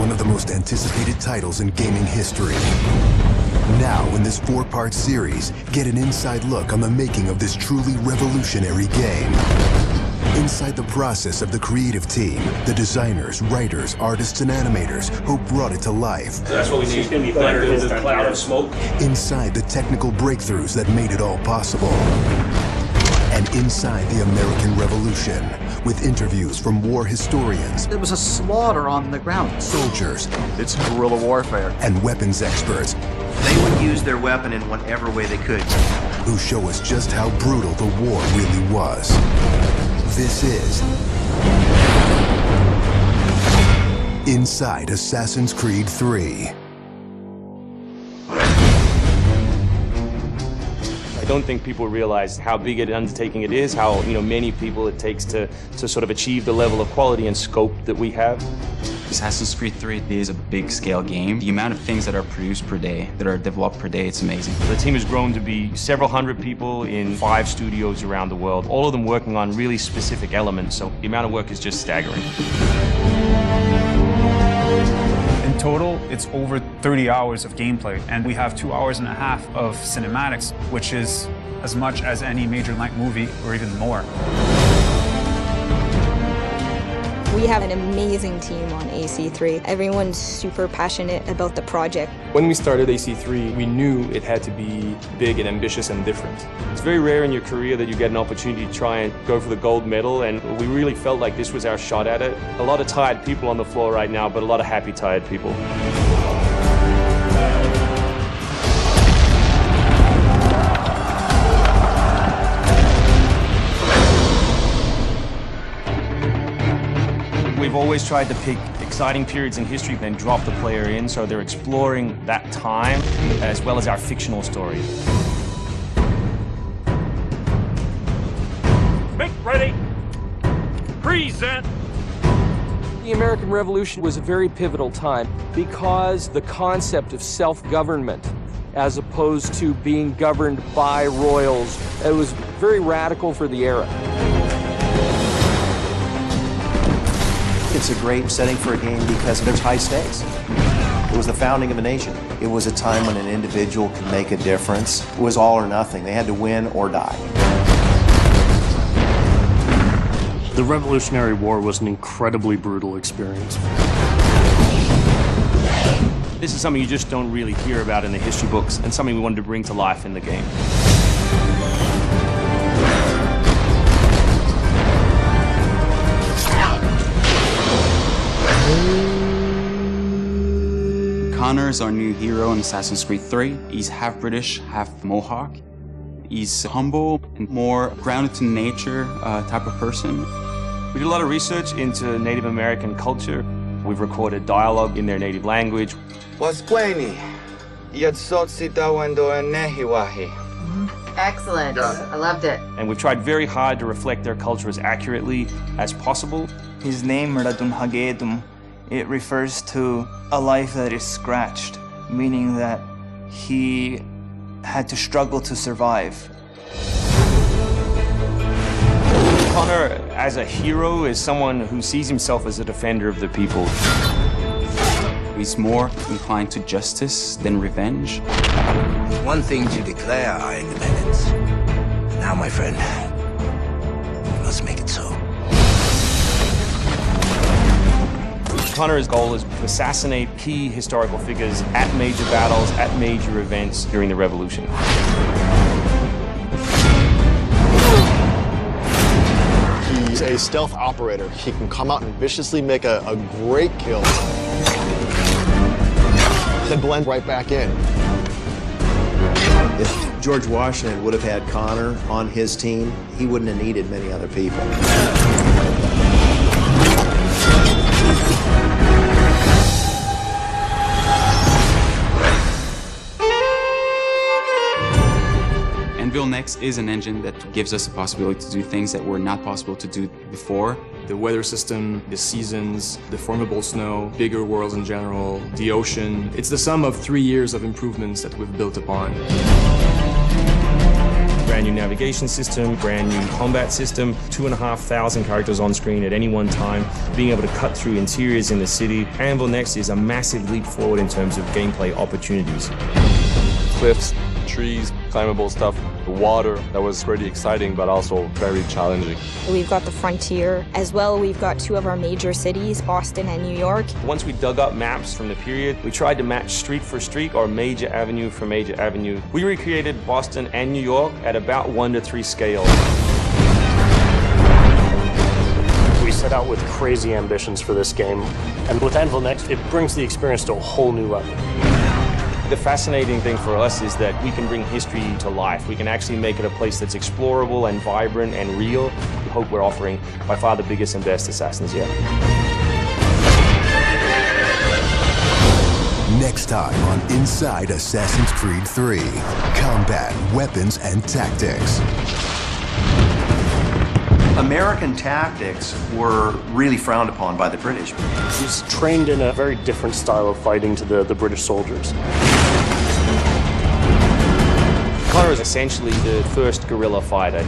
one of the most anticipated titles in gaming history. Now, in this 4-part series, get an inside look on the making of this truly revolutionary game. Inside the process of the creative team, the designers, writers, artists, and animators who brought it to life. That's what we need. It's going to be better than the cloud of smoke. Inside the technical breakthroughs that made it all possible. And inside the American Revolution, with interviews from war historians. There was a slaughter on the ground. Soldiers. It's guerrilla warfare. And weapons experts. They would use their weapon in whatever way they could. Who show us just how brutal the war really was. This is Inside Assassin's Creed 3. I don't think people realize how big an undertaking it is, how many people it takes to sort of achieve the level of quality and scope that we have. Assassin's Creed 3 is a big-scale game. The amount of things that are produced per day, that are developed per day, it's amazing. The team has grown to be several hundred people in 5 studios around the world, all of them working on really specific elements, so the amount of work is just staggering. In total, it's over 30 hours of gameplay, and we have 2.5 hours of cinematics, which is as much as any major length movie, or even more. We have an amazing team on AC3. Everyone's super passionate about the project. When we started AC3, we knew it had to be big and ambitious and different. It's very rare in your career that you get an opportunity to try and go for the gold medal, and we really felt like this was our shot at it. A lot of tired people on the floor right now, but a lot of happy, tired people. We've always tried to pick exciting periods in history, then drop the player in, so they're exploring that time as well as our fictional story. Make ready. Present. The American Revolution was a very pivotal time because the concept of self-government as opposed to being governed by royals, it was very radical for the era. It's a great setting for a game because there's high stakes. It was the founding of a nation. It was a time when an individual could make a difference. It was all or nothing. They had to win or die. The Revolutionary War was an incredibly brutal experience. This is something you just don't really hear about in the history books, and something we wanted to bring to life in the game. Connor is our new hero in Assassin's Creed 3. He's half British, half Mohawk. He's humble and more grounded to nature type of person. We did a lot of research into Native American culture. We've recorded dialogue in their native language. Excellent. I loved it. And we've tried very hard to reflect their culture as accurately as possible. His name, Radun Hagedum, it refers to a life that is scratched, meaning that he had to struggle to survive. Connor, as a hero, is someone who sees himself as a defender of the people. He's more inclined to justice than revenge. One thing to declare our independence. Now, my friend, we must make it so. Connor's goal is to assassinate key historical figures at major battles, at major events during the Revolution. He's a stealth operator. He can come out and viciously make a great kill, then blend right back in. If George Washington would have had Connor on his team, he wouldn't have needed many other people. Anvil Next is an engine that gives us the possibility to do things that were not possible to do before. The weather system, the seasons, the formidable snow, bigger worlds in general, the ocean. It's the sum of 3 years of improvements that we've built upon. brand new navigation system, brand new combat system, 2,500 characters on screen at any one time, being able to cut through interiors in the city. Anvil Next is a massive leap forward in terms of gameplay opportunities. Cliffs, trees, climbable stuff, the water, that was pretty exciting but also very challenging. We've got the frontier as well. We've got two of our major cities, Boston and New York. Once we dug up maps from the period, we tried to match street for street or major avenue for major avenue. We recreated Boston and New York at about 1:3 scale. We set out with crazy ambitions for this game, and with Anvil Next, it brings the experience to a whole new level. The fascinating thing for us is that we can bring history to life. We can actually make it a place that's explorable and vibrant and real. We hope we're offering by far the biggest and best Assassins yet. Next time on Inside Assassin's Creed 3, combat, weapons, and tactics. American tactics were really frowned upon by the British. He's trained in a very different style of fighting to the British soldiers. Connor is essentially the first guerrilla fighter.